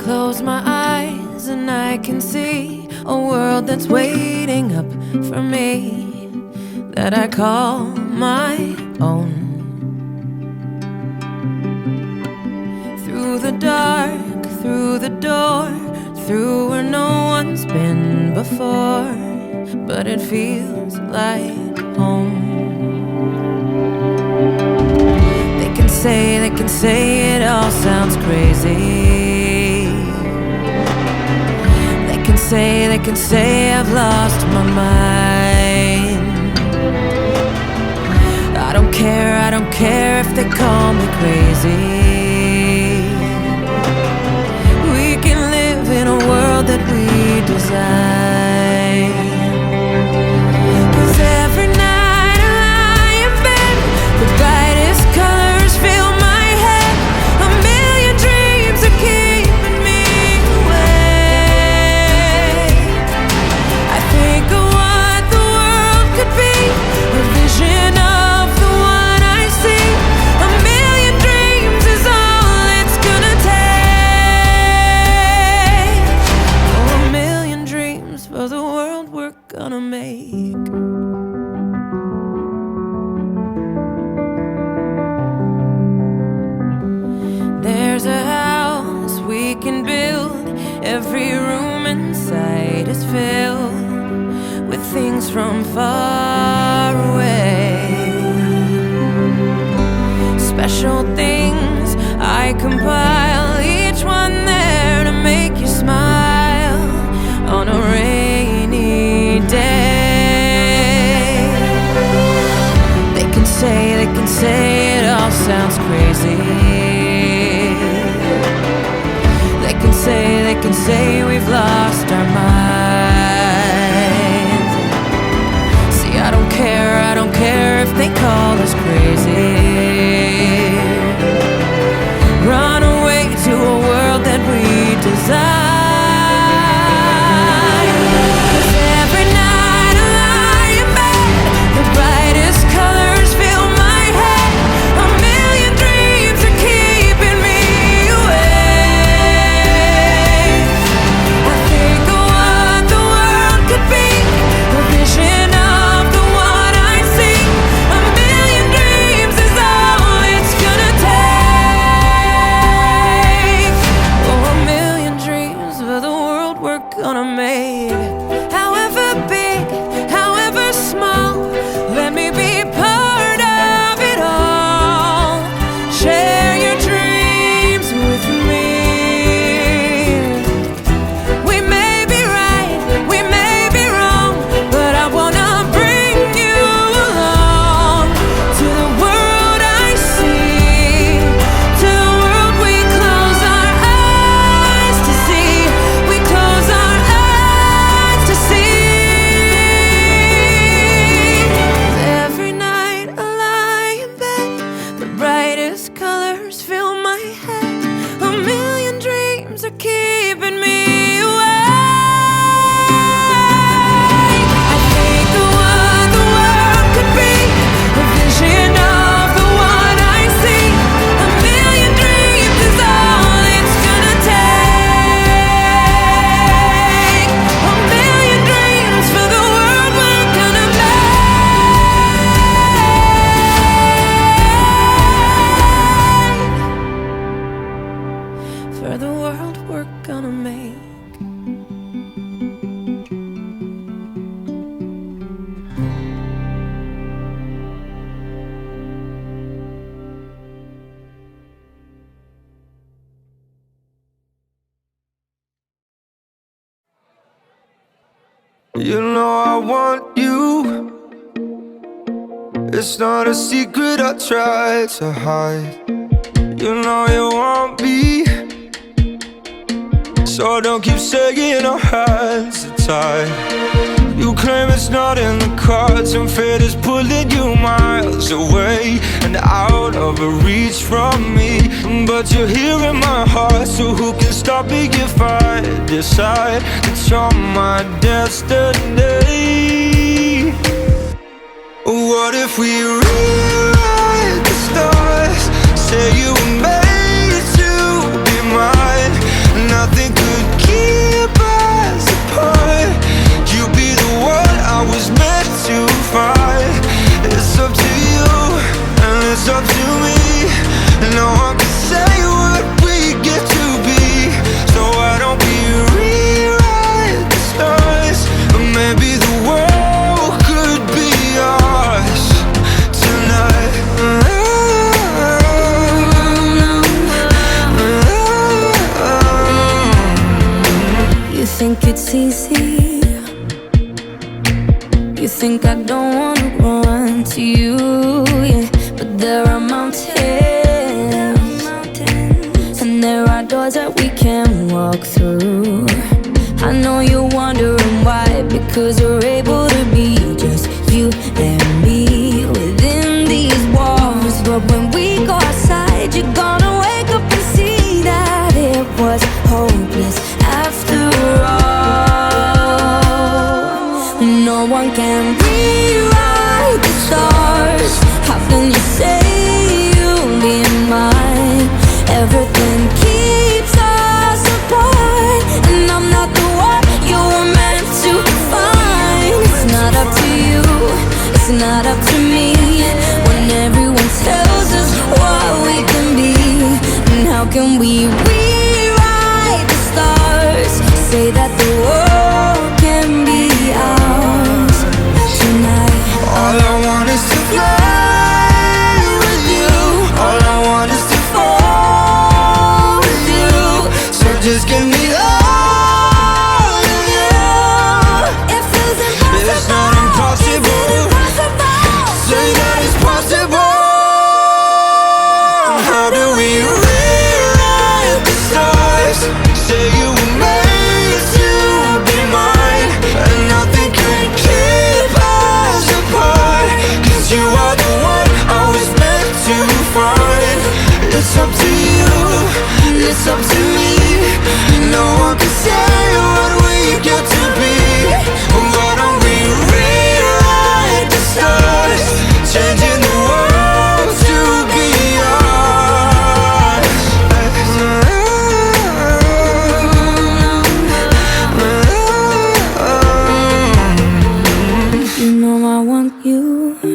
close my eyes and I can see a world that's waiting up for me, that I call my own. Through the dark, through the door, through where no one's been before, but it feels like home. They can say it all sounds crazy. They can say I've lost my mind. I don't care if they call me crazy. We can live in a world that we design. 'Cause every night I lie in bed, the brightest colors fill my head. A million dreams are keeping me awake. I think of what the world could be, a vision of the one I see. A million dreams is all it's gonna take. Oh, a million dreams for the world we're gonna make. There's a house we can build. Every room inside is filled with things from far away. Special things I compile, each one there to make you smile on a rainy day. They can say it all sounds crazy. They can say we've lost our minds. See, I don't care if they call us crazy. Run away to a world that we design. 'Cause every night I lie in bed, the brightest colors fill my head. A million dreams are keeping me awake. I think of what the world could be, a vision of the one I see. A million dreams is all it's gonna take. Oh, a million dreams for the world we're gonna make. However big, however small, let me be part of it all. Share your dreams with me. We may be right, we may be wrong, but I wanna bring you along to the world I see, to the world we close our eyes to see. We close our eyes to see. Every night I lie in bed, the brightest colors fill my head. A million dreams are keeping me awake. I think of what the world could be, a vision of the one I see. A million dreams is all it's gonna take. A million dreams for the world we're gonna make. For the world we're gonna make. You know I want you. It's not a secret I try to hide. You know you want me, so don't keep saying our hands are tied. You claim it's not in the cards, and fate is pulling you miles away and out of reach from me. But you're here in my heart, so who can stop me if I decide that you're my destiny? What if we rewrite the stars? Say you were made to be mine. Nothing easy. You think I don't wanna run to you, yeah, but there are mountains, and there are doors that we can walk through. I know you're wondering why, because you're able to be just you and me within these walls. But when we go outside, you're gonna wake up and see that it was hopeless after all. No one can rewrite the stars. How can you say you'll be mine? Everything keeps us apart, and I'm not the one you were meant to find. It's not up to you, it's not up to me, when everyone tells us what we can be. And how can we rewrite the stars? Say that the world can be ours tonight. All I want is to fly with you. All I want is to fall with you. So just give me all of you. It feels impossible. It's not impossible. Say that it's possible. How do we rewrite the stars? Say you